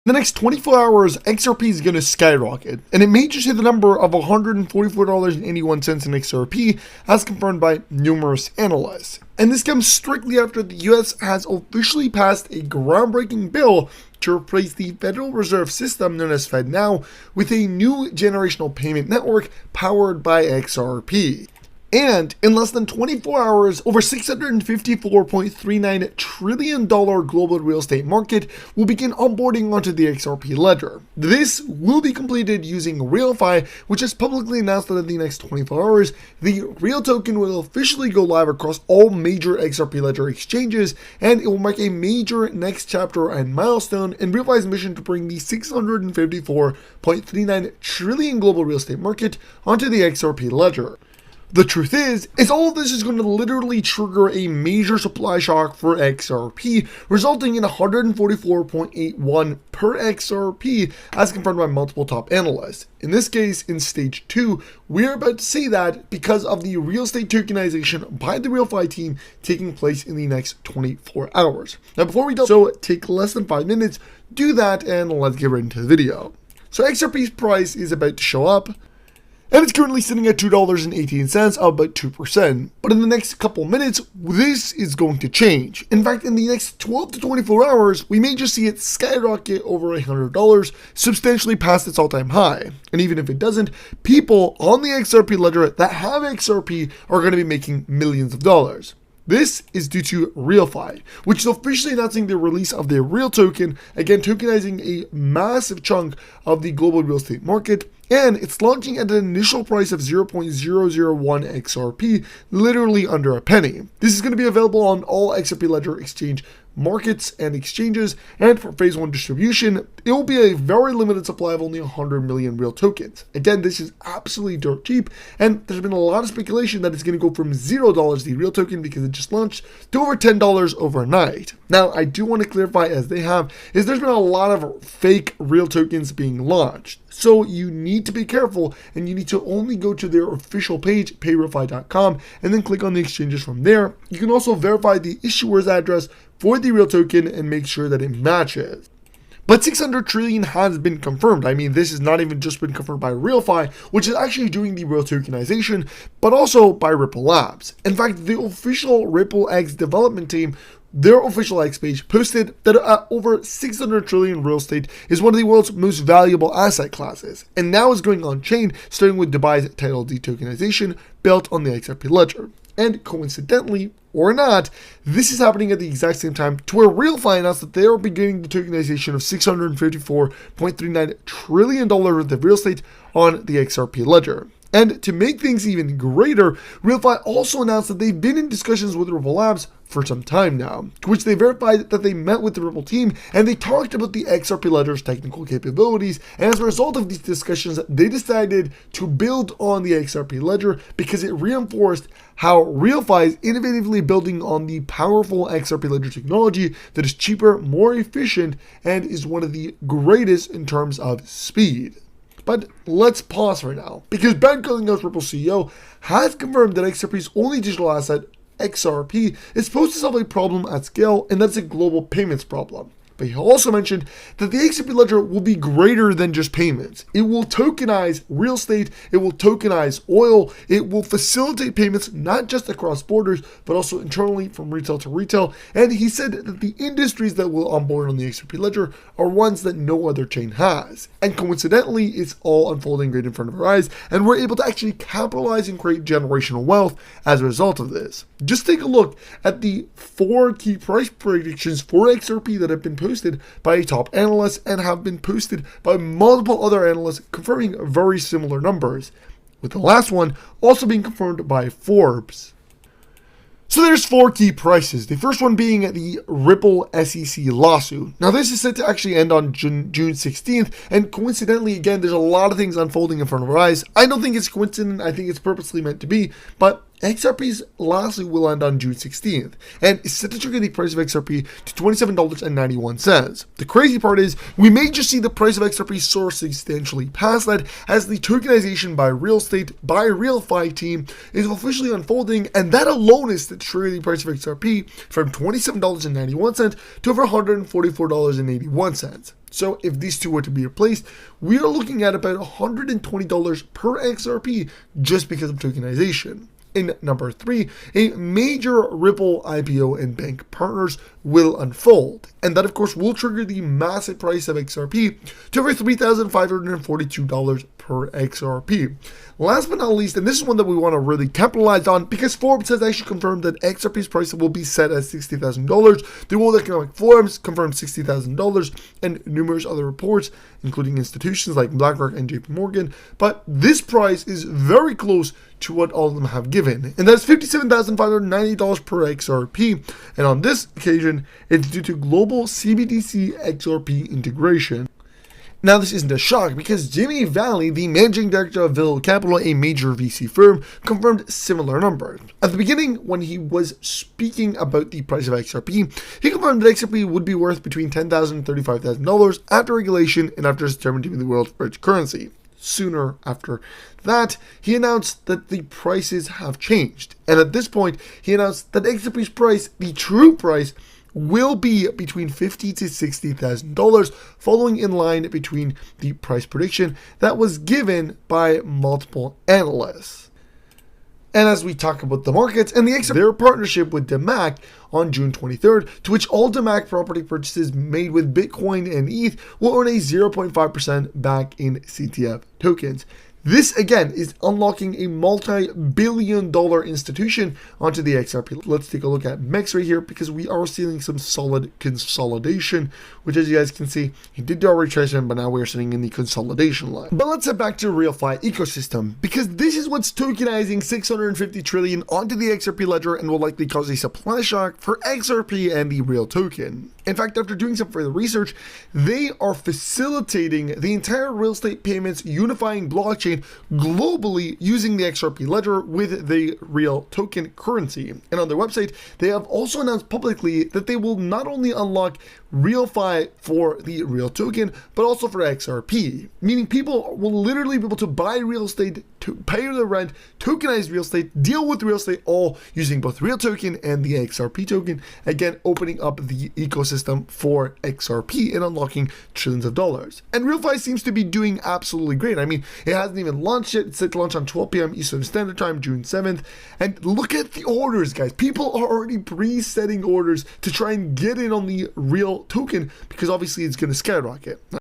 In the next 24 hours, XRP is going to skyrocket, and it may just hit the number of $144.81 in XRP, as confirmed by numerous analysts. And this comes strictly after the US has officially passed a groundbreaking bill to replace the Federal Reserve System, known as FedNow, with a new generational payment network powered by XRP. And in less than 24 hours, over $654.39 trillion global real estate market will begin onboarding onto the XRP ledger. This will be completed using RealFi, which has publicly announced that in the next 24 hours, the Real token will officially go live across all major XRP ledger exchanges, and it will mark a major next chapter and milestone in RealFi's mission to bring the $654.39 trillion global real estate market onto the XRP ledger. The truth is all of this is going to literally trigger a major supply shock for XRP, resulting in 144.81 per XRP, as confirmed by multiple top analysts. In this case, in stage 2, we're about to see that because of the real estate tokenization by the RealFi team taking place in the next 24 hours. Now, before we do so, take less than 5 minutes, do that, and let's get right into the video. So XRP's price is about to show up, and it's currently sitting at $2.18, up about 2%. But in the next couple minutes, this is going to change. In fact, in the next 12 to 24 hours, we may just see it skyrocket over $100, substantially past its all-time high. And even if it doesn't, people on the XRP ledger that have XRP are going to be making millions of dollars. This is due to RealFi, which is officially announcing the release of their Real token, again tokenizing a massive chunk of the global real estate market, and it's launching at an initial price of 0.001 XRP, literally under a penny. This is going to be available on all XRP ledger exchange markets and exchanges, and for phase 1 distribution, it will be a very limited supply of only 100 million real tokens. Again, this is absolutely dirt cheap, and there's been a lot of speculation that it's going to go from $0 the real token because it just launched to over $10 overnight. Now, I do want to clarify, as they have, is there's been a lot of fake real tokens being launched. So you need to be careful, and you need to only go to their official page, payrealfi.com, and then click on the exchanges from there. You can also verify the issuer's address for the real token and make sure that it matches. But 600 trillion has been confirmed. I mean, this has not even just been confirmed by RealFi, which is actually doing the real tokenization, but also by Ripple Labs. In fact, the official Ripple X development team, their official X page, posted that over 600 trillion real estate is one of the world's most valuable asset classes, and now is going on chain, starting with Dubai's title deed tokenization built on the XRP ledger. And coincidentally, or not, this is happening at the exact same time to where RealFi announced that they are beginning the tokenization of $654.39 trillion worth of real estate on the XRP ledger. And to make things even greater, RealFi also announced that they've been in discussions with Ripple Labs for some time now, to which they verified that they met with the Ripple team and they talked about the XRP ledger's technical capabilities, and as a result of these discussions, they decided to build on the XRP ledger because it reinforced how RealFi is innovatively building on the powerful XRP ledger technology that is cheaper, more efficient, and is one of the greatest in terms of speed. But let's pause for now, because Ben Cullingham's Ripple CEO has confirmed that XRP's only digital asset, XRP, is supposed to solve a problem at scale, and that's a global payments problem. But he also mentioned that the XRP ledger will be greater than just payments. It will tokenize real estate, it will tokenize oil, it will facilitate payments not just across borders, but also internally from retail to retail. And he said that the industries that will onboard on the XRP ledger are ones that no other chain has. And coincidentally, it's all unfolding right in front of our eyes, and we're able to actually capitalize and create generational wealth as a result of this. Just take a look at the 4 key price predictions for XRP that have been posted by a top analyst and have been posted by multiple other analysts confirming very similar numbers, with the last one also being confirmed by Forbes. So there's 4 key prices, the first one being the Ripple SEC lawsuit. Now this is set to actually end on June 16th, and coincidentally, again, there's a lot of things unfolding in front of our eyes. I don't think it's coincident, I think it's purposely meant to be, but XRP's lawsuit will end on June 16th, and it's set to trigger the price of XRP to $27.91. The crazy part is, we may just see the price of XRP soar substantially past that as the tokenization by real estate by RealFi team is officially unfolding, and that alone is to trigger the price of XRP from $27.91 to over $144.81. So if these two were to be replaced, we are looking at about $120 per XRP just because of tokenization. In number 3, a major Ripple IPO and bank partners will unfold. And that, of course, will trigger the massive price of XRP to over $3,542 per XRP. Last but not least, and this is one that we want to really capitalize on because Forbes has actually confirmed that XRP's price will be set at $60,000. The World Economic Forums confirmed $60,000 and numerous other reports, including institutions like BlackRock and JP Morgan. But this price is very close to what all of them have given, and that's $57,590 per XRP. And on this occasion, it's due to global CBDC XRP integration. Now, this isn't a shock because Jimmy Valley, the managing director of Vill Capital, a major VC firm, confirmed similar numbers. At the beginning, when he was speaking about the price of XRP, he confirmed that XRP would be worth between $10,000 and $35,000 after regulation and after it's determined to be the world's first currency. Sooner after that, he announced that the prices have changed. And at this point, he announced that XRP's price, the true price, will be between $50,000 to $60,000, following in line between the price prediction that was given by multiple analysts. And as we talk about the markets and the their partnership with DMAC on June 23rd, to which all DMAC property purchases made with Bitcoin and ETH will earn a 0.5% back in CTF tokens. This, again, is unlocking a multi-billion-dollar institution onto the XRP. Let's take a look at MEX right here because we are seeing some solid consolidation, which, as you guys can see, he did do our retracement, but now we're sitting in the consolidation line. But let's head back to RealFi ecosystem because this is what's tokenizing 650 trillion onto the XRP ledger and will likely cause a supply shock for XRP and the real token. In fact, after doing some further research, they are facilitating the entire real estate payments unifying blockchain globally using the XRP ledger with the real token currency. And on their website, they have also announced publicly that they will not only unlock RealFi for the real token, but also for XRP, meaning people will literally be able to buy real estate, to pay their rent, tokenize real estate, deal with real estate, all using both real token and the XRP token, again opening up the ecosystem for XRP and unlocking trillions of dollars. And RealFi seems to be doing absolutely great. I mean, it hasn't even launched yet. It's set to launch on 12 p.m. Eastern Standard Time, June 7th. And look at the orders, guys. People are already pre-setting orders to try and get in on the real token because obviously it's going to skyrocket.